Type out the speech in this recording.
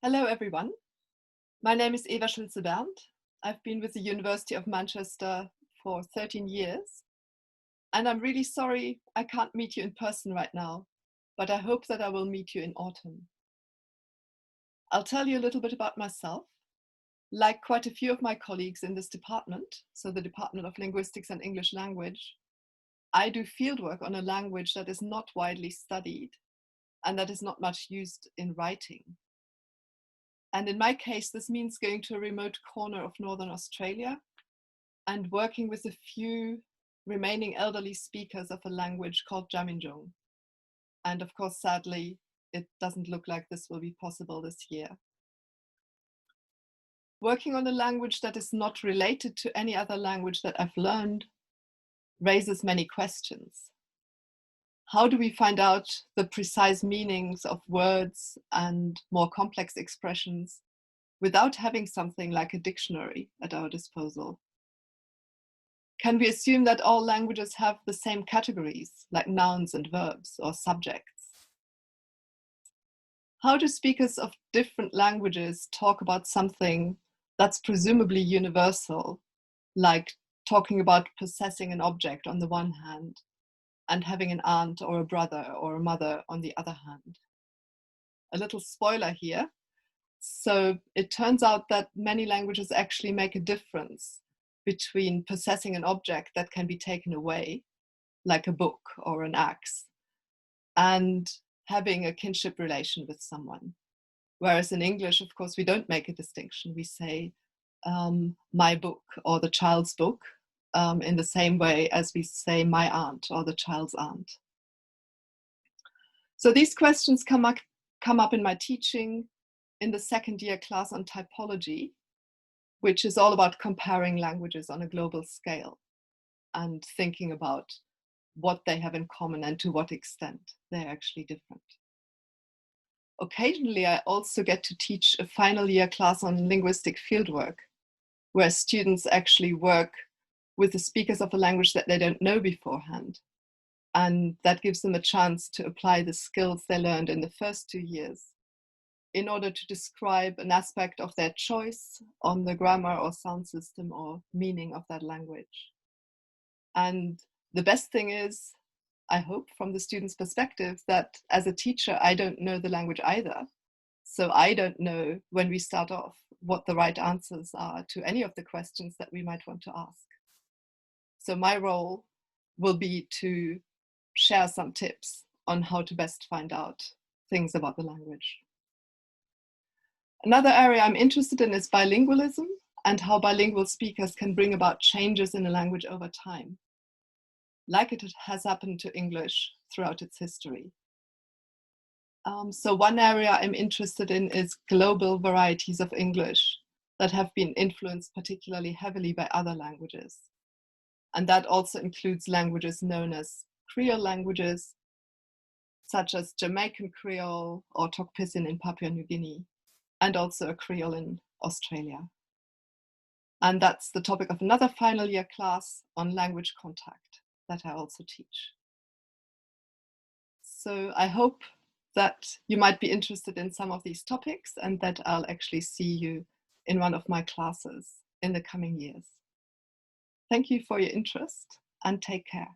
Hello everyone, my name is Eva Schultze-Berndt. I've been with the University of Manchester for 13 years and I'm really sorry I can't meet you in person right now, but I hope that I will meet you in autumn. I'll tell you a little bit about myself. Like quite a few of my colleagues in this department, so the Department of Linguistics and English Language, I do fieldwork on a language that is not widely studied and that is not much used in writing. And in my case, this means going to a remote corner of Northern Australia and working with a few remaining elderly speakers of a language called Jaminjong. And of course, sadly, it doesn't look like this will be possible this year. Working on a language that is not related to any other language that I've learned raises many questions. How do we find out the precise meanings of words and more complex expressions without having something like a dictionary at our disposal? Can we assume that all languages have the same categories, like nouns and verbs or subjects? How do speakers of different languages talk about something that's presumably universal, like talking about possessing an object on the one hand, and having an aunt or a brother or a mother on the other hand? A little spoiler here. So it turns out that many languages actually make a difference between possessing an object that can be taken away, like a book or an axe, and having a kinship relation with someone. Whereas in English, of course, we don't make a distinction. We say my book or the child's book, in the same way as we say my aunt or the child's aunt. So these questions come up in my teaching in the second year class on typology, which is all about comparing languages on a global scale and thinking about what they have in common and to what extent they're actually different. Occasionally, I also get to teach a final year class on linguistic fieldwork, where students actually work with the speakers of a language that they don't know beforehand. And that gives them a chance to apply the skills they learned in the first 2 years in order to describe an aspect of their choice on the grammar or sound system or meaning of that language. And the best thing is, I hope from the students' perspective, that as a teacher, I don't know the language either. So I don't know when we start off what the right answers are to any of the questions that we might want to ask. So my role will be to share some tips on how to best find out things about the language. Another area I'm interested in is bilingualism and how bilingual speakers can bring about changes in a language over time, like it has happened to English throughout its history. So one area I'm interested in is global varieties of English that have been influenced particularly heavily by other languages. And that also includes languages known as Creole languages, such as Jamaican Creole or Tok Pisin in Papua New Guinea, and also a Creole in Australia. And that's the topic of another final year class on language contact that I also teach. So I hope that you might be interested in some of these topics and that I'll actually see you in one of my classes in the coming years. Thank you for your interest and take care.